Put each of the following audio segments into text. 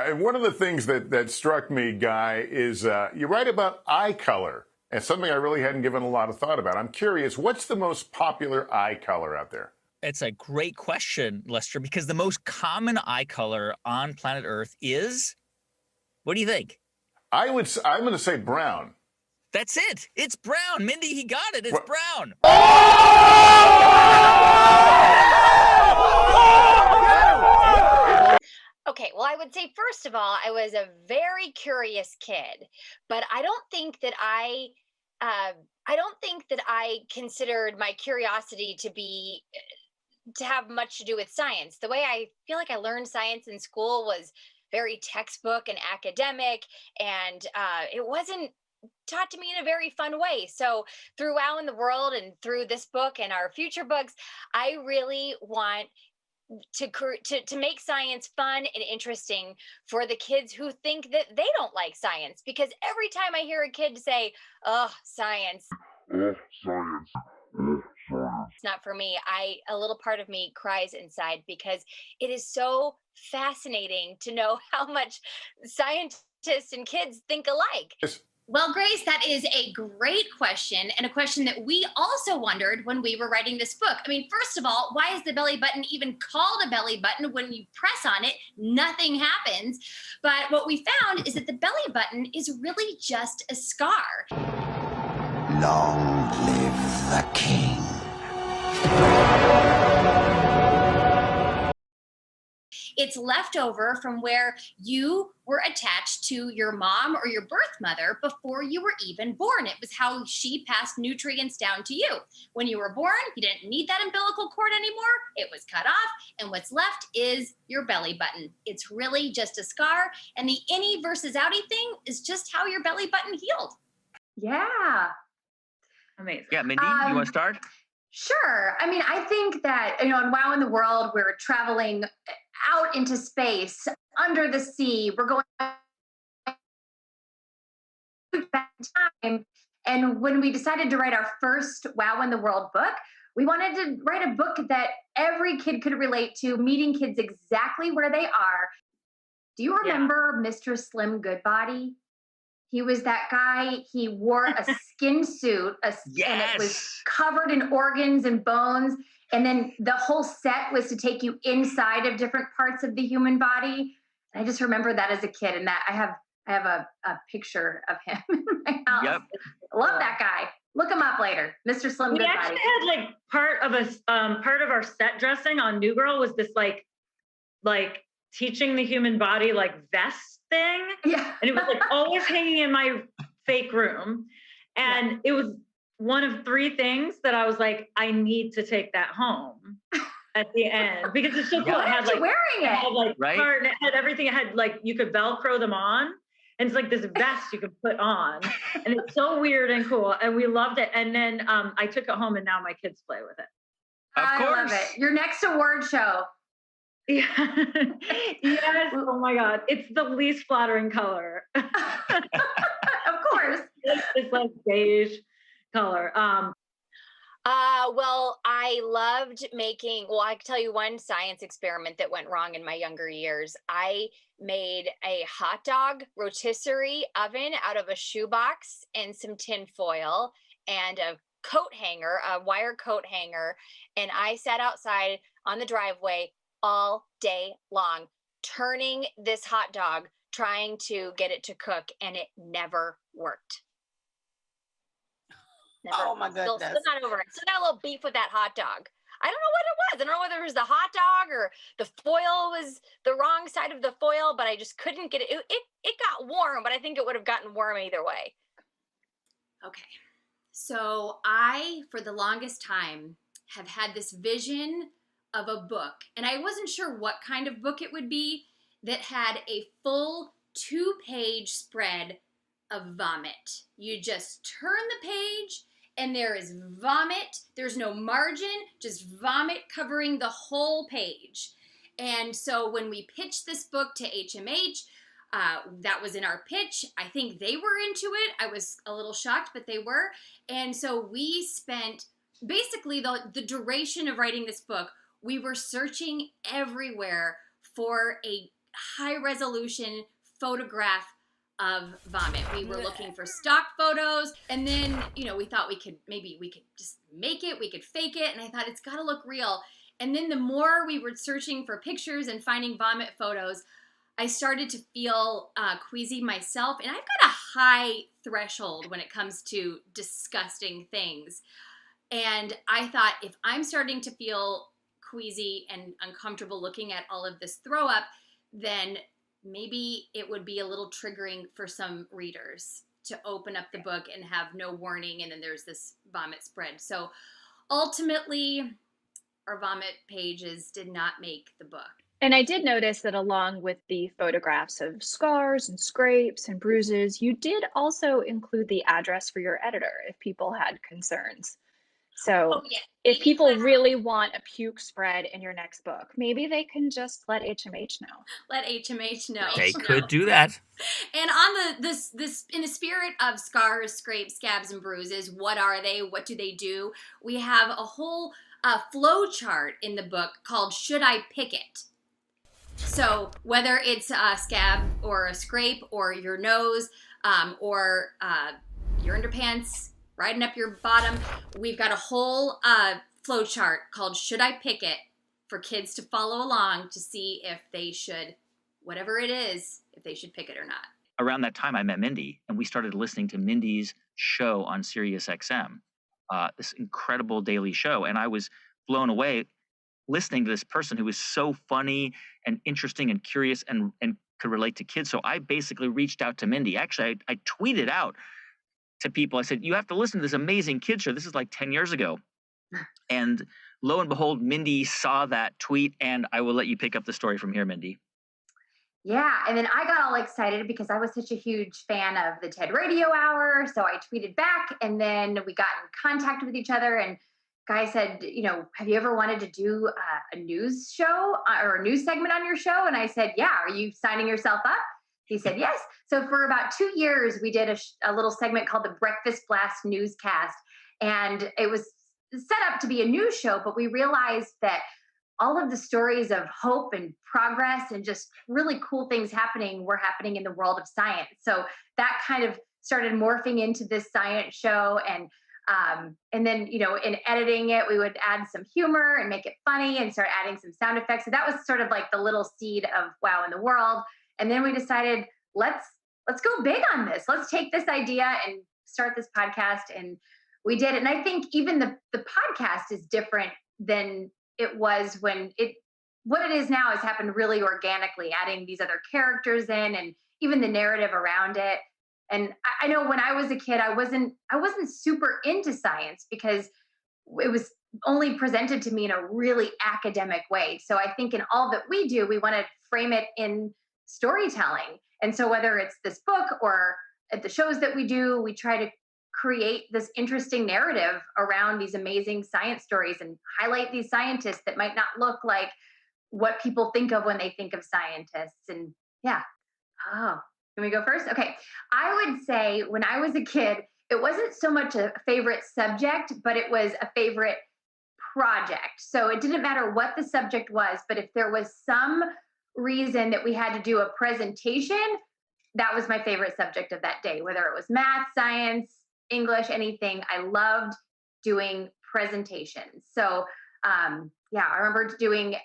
And one of the things that struck me, Guy, is you write about eye color, and something I really hadn't given a lot of thought about. I'm curious, what's the most popular eye color out there? It's a great question, Lester, because the most common eye color on planet Earth is, what do you think? I'm going to say brown. That's it. It's brown. Mindy, he got it. It's What? brown. Okay, well, I would say, first of all, I was a very curious kid, but I don't think that I considered my curiosity to have much to do with science. The way I feel like I learned science in school was very textbook and academic, and it wasn't taught to me in a very fun way. So through Wow in the World and through this book and our future books, I really want to make science fun and interesting for the kids who think that they don't like science. Because every time I hear a kid say, "Oh, science," it's not for me. A little part of me cries inside because it is so fascinating to know how much scientists and kids think alike. Well, Grace, that is a great question, and a question that we also wondered when we were writing this book. I mean, first of all, why is the belly button even called a belly button? When you press on it, nothing happens. But what we found is that the belly button is really just a scar. Long live the king. It's left over from where you were attached to your mom or your birth mother before you were even born. It was how she passed nutrients down to you. When you were born, you didn't need that umbilical cord anymore. It was cut off, and what's left is your belly button. It's really just a scar, and the innie versus outie thing is just how your belly button healed. Yeah. Amazing. Yeah, Mindy, you want to start? Sure. I mean, I think that, in Wow in the World, we're traveling out into space, under the sea. We're going back in time. And when we decided to write our first Wow in the World book, we wanted to write a book that every kid could relate to, meeting kids exactly where they are. Do you remember Mr. Slim Goodbody? He was that guy. He wore a skin suit, and it was covered in organs and bones. And then the whole set was to take you inside of different parts of the human body. And I just remember that as a kid, and that I have a picture of him in my house. Yep. Love that guy. Look him up later, Mr. Slim We Goodbody. actually had like part of our set dressing on New Girl was this like teaching the human body like vest thing. Yeah. And it was like always hanging in my fake room. And it was one of three things that I was like, I need to take that home at the end because it's so cool. It had like wearing it. It had like Right. heart, and it had everything. It had like you could Velcro them on. And it's like this vest you can put on. And it's so weird and cool. And we loved it. And then I took it home and now my kids play with it. I love it. Your next award show. Yeah. Yes. Oh my God. It's the least flattering color. Of course. It's like beige color. Well, I loved I can tell you one science experiment that went wrong in my younger years. I made a hot dog rotisserie oven out of a shoebox and some tin foil and a coat hanger, a wire coat hanger. And I sat outside on the driveway all day long, turning this hot dog, trying to get it to cook, and it never worked. Oh my goodness. Still not over it. Still got a little beef with that hot dog. I don't know what it was. I don't know whether it was the hot dog or the foil was the wrong side of the foil, but I just couldn't get it. It got warm, but I think it would have gotten warm either way. Okay. So I, for the longest time, have had this vision of a book, and I wasn't sure what kind of book it would be, that had a full 2-page spread of vomit. You just turn the page and there is vomit. There's no margin, just vomit covering the whole page. And so when we pitched this book to HMH, that was in our pitch. I think they were into it. I was a little shocked, but they were. And so we spent basically the duration of writing this book, we were searching everywhere for a high resolution photograph of vomit. We were looking for stock photos, and then, we thought we could just make it, we could fake it, and I thought it's got to look real. And then the more we were searching for pictures and finding vomit photos, I started to feel queasy myself, and I've got a high threshold when it comes to disgusting things. And I thought, if I'm starting to feel queasy and uncomfortable looking at all of this throw up, then maybe it would be a little triggering for some readers to open up the book and have no warning, and then there's this vomit spread. So ultimately, our vomit pages did not make the book. And I did notice that along with the photographs of scars and scrapes and bruises, you did also include the address for your editor if people had concerns. So if people really want a puke spread in your next book, maybe they can just let HMH know. Let HMH know. They could do that. And on this in the spirit of scars, scrapes, scabs, and bruises, what are they? What do they do? We have a whole flow chart in the book called "Should I Pick It?" So whether it's a scab or a scrape or your nose or your underpants riding up your bottom, we've got a whole flow chart called "Should I Pick It?" for kids to follow along to see if they should, whatever it is, if they should pick it or not. Around that time, I met Mindy, and we started listening to Mindy's show on Sirius XM, this incredible daily show. And I was blown away listening to this person who was so funny and interesting and curious and could relate to kids. So I basically reached out to Mindy. Actually, I tweeted out to people. I said, you have to listen to this amazing kids show. This is like 10 years ago. And lo and behold, Mindy saw that tweet, and I will let you pick up the story from here, Mindy. Yeah, and then I got all excited because I was such a huge fan of the TED Radio Hour. So I tweeted back, and then we got in contact with each other. And Guy said, have you ever wanted to do a news show or a news segment on your show? And I said, yeah. Are you signing yourself up? He said, yes. So for about 2 years, we did a little segment called the Breakfast Blast Newscast. And it was set up to be a news show, but we realized that all of the stories of hope and progress and just really cool things were happening in the world of science. So that kind of started morphing into this science show. And then, in editing it, we would add some humor and make it funny and start adding some sound effects. So that was sort of like the little seed of Wow in the World. And then we decided, let's go big on this. Let's take this idea and start this podcast. And we did. And I think even the podcast is different than it was what it is now has happened really organically, adding these other characters in and even the narrative around it. And I know when I was a kid, I wasn't super into science because it was only presented to me in a really academic way. So I think in all that we do, we want to frame it in storytelling. And so whether it's this book or at the shows that we do, we try to create this interesting narrative around these amazing science stories and highlight these scientists that might not look like what people think of when they think of scientists. And yeah. Oh, can we go first? Okay. I would say when I was a kid, it wasn't so much a favorite subject, but it was a favorite project. So it didn't matter what the subject was, but if there was some reason that we had to do a presentation, that was my favorite subject of that day, whether it was math, science, English, anything. I loved doing presentations. So I remember doing,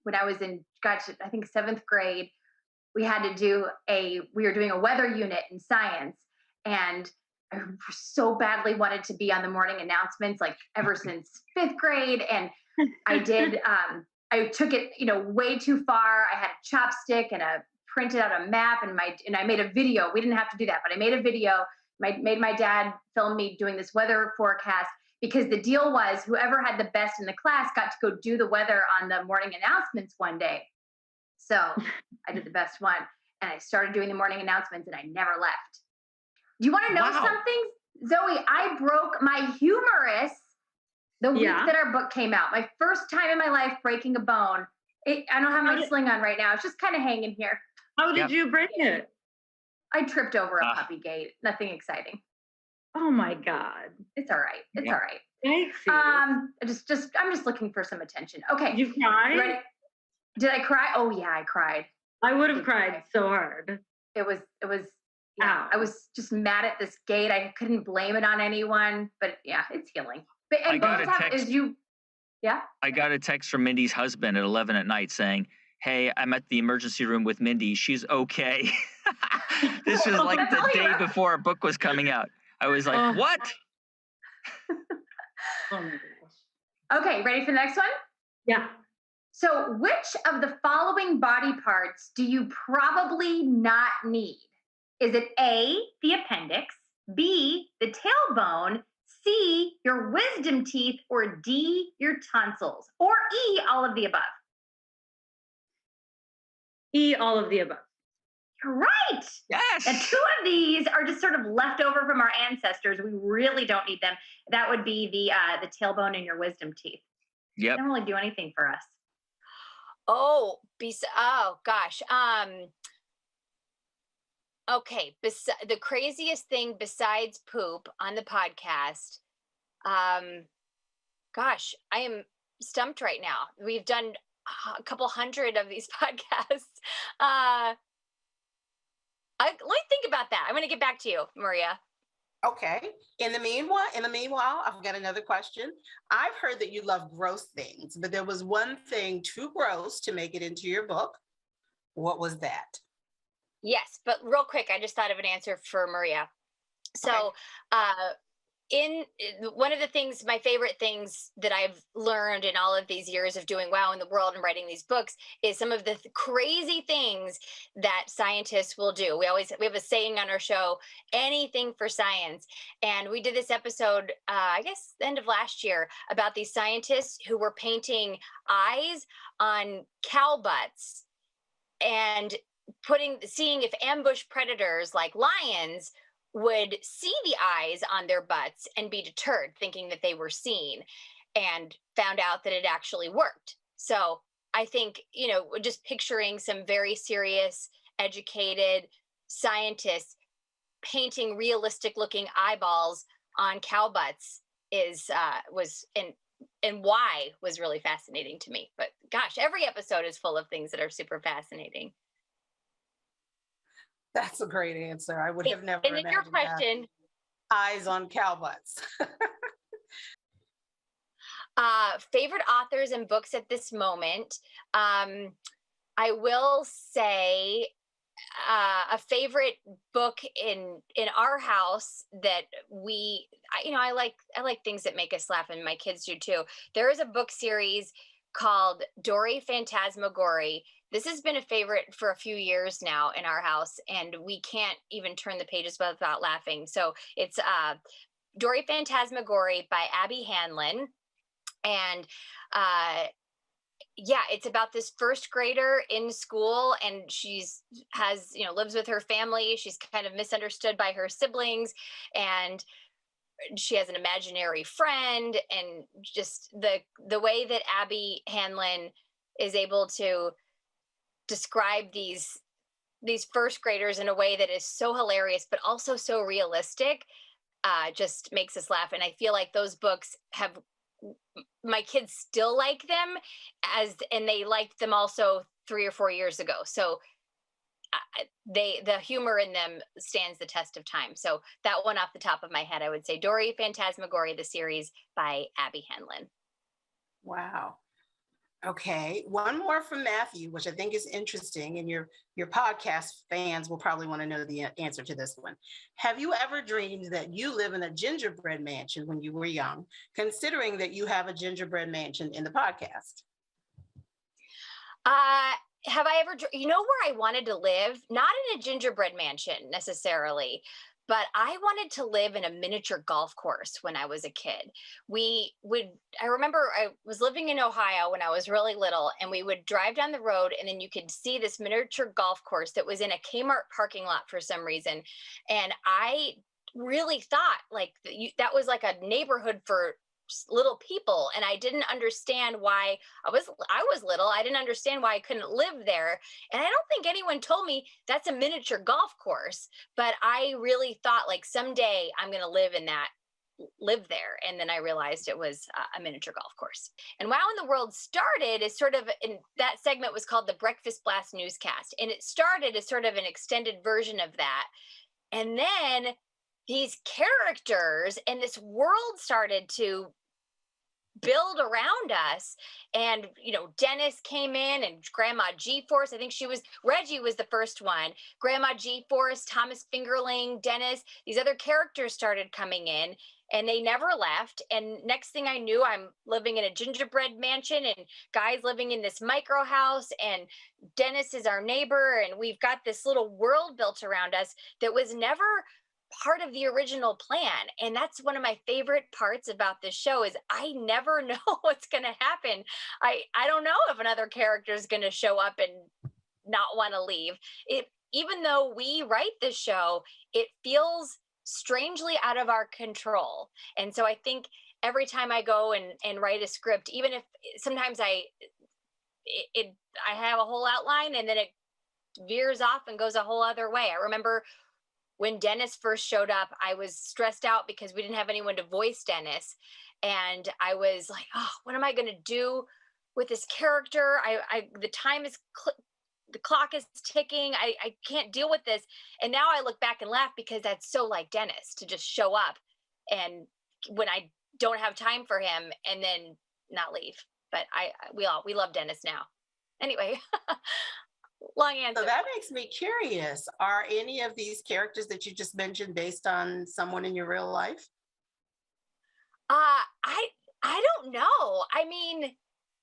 when I was in, I think 7th grade, we were doing a weather unit in science, and I so badly wanted to be on the morning announcements, like ever since 5th grade. And I did, I took it, way too far. I had a chopstick and printed out a map and I made a video. We didn't have to do that, but I made a video, made my dad film me doing this weather forecast, because the deal was whoever had the best in the class got to go do the weather on the morning announcements one day. So I did the best one, and I started doing the morning announcements, and I never left. Do you want to know something, Zoe? I broke my humerus the week that our book came out. My first time in my life breaking a bone. I don't have my sling on right now. It's just kind of hanging here. How did you break it? I tripped over a puppy gate. Nothing exciting. Oh my God. It's all right. It's all right. Thanks. I'm just looking for some attention. Okay. You cried? Ready? Did I cry? Oh yeah, I cried. I would have cried so hard. It was, yeah, I was just mad at this gate. I couldn't blame it on anyone, but yeah, it's healing. But, and I got a text. Yeah? I got a text from Mindy's husband at 11 at night saying, "Hey, I'm at the emergency room with Mindy. She's okay." This was like the day before our book was coming out. I was like, what? Oh my gosh. Okay, ready for the next one? Yeah. So, which of the following body parts do you probably not need? Is it A, the appendix, B, the tailbone, C, your wisdom teeth, or D, your tonsils, or E, all of the above? E, all of the above. You're right. Yes. And 2 of these are just sort of left over from our ancestors. We really don't need them. That would be the tailbone and your wisdom teeth. Yep. They don't really do anything for us. Oh gosh. Okay. The craziest thing besides poop on the podcast. Gosh, I am stumped right now. We've done a couple hundred of these podcasts. Let me think about that. I'm going to get back to you, Maria. Okay. In the meanwhile, I've got another question. I've heard that you love gross things, but there was one thing too gross to make it into your book. What was that? Yes, but real quick, I just thought of an answer for Maria. So, in one of the things, my favorite things that I've learned in all of these years of doing WOW in the world and writing these books is some of the crazy things that scientists will do. We have a saying on our show, anything for science. And we did this episode, I guess, the end of last year, about these scientists who were painting eyes on cow butts and seeing if ambush predators like lions would see the eyes on their butts and be deterred, thinking that they were seen, and found out that it actually worked. So I think, just picturing some very serious, educated scientists painting realistic looking eyeballs on cow butts and why was really fascinating to me. But gosh, every episode is full of things that are super fascinating. That's a great answer. I would have never imagined. And then your question, eyes on cow butts. Favorite authors and books at this moment. I will say a favorite book in our house that I like things that make us laugh, and my kids do too. There is a book series called Dory Phantasmagory. This has been a favorite for a few years now in our house, and we can't even turn the pages without laughing. So it's Dory Phantasmagory by Abby Hanlon. And it's about this first grader in school, and lives with her family. She's kind of misunderstood by her siblings, and she has an imaginary friend, and just the way that Abby Hanlon is able to describe these first graders in a way that is so hilarious but also so realistic just makes us laugh. And I feel like those books my kids still like them, and they liked them also 3 or 4 years ago. So the humor in them stands the test of time. So that one off the top of my head, I would say Dory Phantasmagory, the series by Abby Hanlon. Wow. Okay, one more from Matthew, which I think is interesting, and your podcast fans will probably want to know the answer to this one. Have you ever dreamed that you live in a gingerbread mansion when you were young, considering that you have a gingerbread mansion in the podcast? Have I ever, where I wanted to live? Not in a gingerbread mansion necessarily, but I wanted to live in a miniature golf course when I was a kid. I remember I was living in Ohio when I was really little, and we would drive down the road, and then you could see this miniature golf course that was in a Kmart parking lot for some reason. And I really thought that was like a neighborhood for little people, and I didn't understand why. I was little. I didn't understand why I couldn't live there, and I don't think anyone told me that's a miniature golf course. But I really thought someday I'm going to live in that live there. And then I realized it was a miniature golf course. And Wow in the World started as sort of, in that segment was called the Breakfast Blast newscast. And it started as sort of an extended version of that. And then these characters and this world started to build around us. And Dennis came in, and Grandma G-Force, I think Reggie was the first one. Grandma G-Force, Thomas Fingerling, Dennis, these other characters started coming in, and they never left. And next thing I knew, I'm living in a gingerbread mansion, and Guy's living in this micro house, and Dennis is our neighbor, and we've got this little world built around us that was never part of the original plan. And that's one of my favorite parts about this show is I never know what's going to happen. I don't know if another character is going to show up and not want to leave. Even though we write this show, it feels strangely out of our control. And so I think every time I go and write a script, even if sometimes I have a whole outline and then it veers off and goes a whole other way. I remember when Dennis first showed up, I was stressed out because we didn't have anyone to voice Dennis. And I was like, oh, what am I going to do with this character? The clock is ticking. I can't deal with this. And now I look back and laugh because that's so like Dennis to just show up and when I don't have time for him and then not leave. But we love Dennis now. Anyway. Long answer. So that makes me curious. Are any of these characters that you just mentioned based on someone in your real life? I don't know. I mean,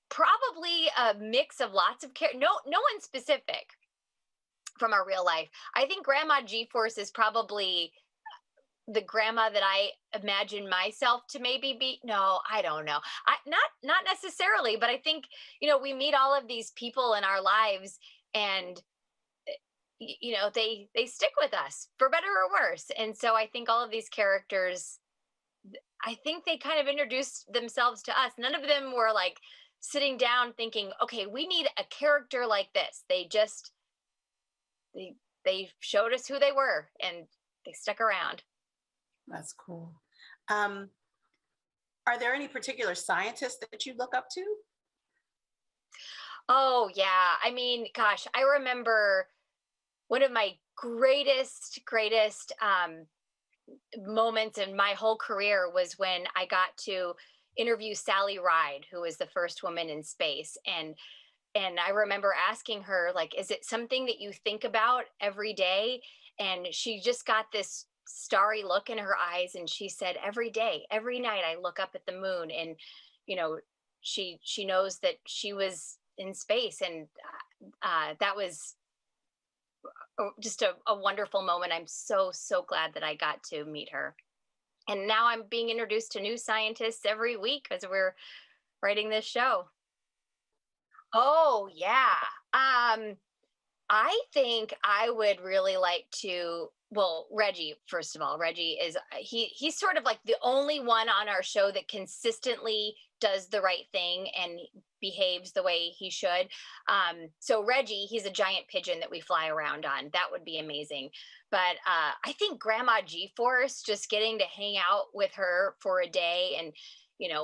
probably a mix of lots of characters. No one specific from our real life. I think Grandma G-Force is probably the grandma that I imagine myself to maybe be. No, I don't know. Not necessarily, but I think we meet all of these people in our lives. And they stick with us for better or worse. And so I think all of these characters, I think they kind of introduced themselves to us. None of them were like sitting down thinking, okay, we need a character like this. They showed us who they were and they stuck around. That's cool. Are there any particular scientists that you look up to? Oh, yeah. I mean, gosh, I remember one of my greatest moments in my whole career was when I got to interview Sally Ride, who was the first woman in space. And I remember asking her, like, is it something that you think about every day? And she just got this starry look in her eyes. And she said, every day, every night I look up at the moon. And, she knows that she was in space. And that was just a wonderful moment. I'm so glad that I got to meet her. And now I'm being introduced to new scientists every week as we're writing this show. Oh, yeah. I think I would really like to, Reggie, first of all. Reggie is, he's sort of like the only one on our show that consistently does the right thing and behaves the way he should. So Reggie, he's a giant pigeon that we fly around on. That would be amazing. But I think Grandma G-Force, just getting to hang out with her for a day and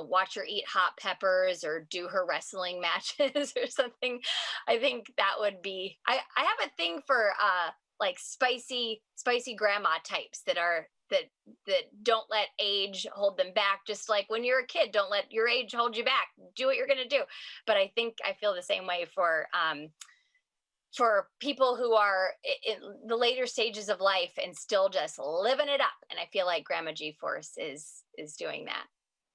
watch her eat hot peppers or do her wrestling matches or something. I think that would be, I have a thing for like spicy grandma types that don't let age hold them back. Just like when you're a kid, don't let your age hold you back. Do what you're going to do. But I think I feel the same way for people who are in the later stages of life and still just living it up. And I feel like Grandma G-Force is doing that.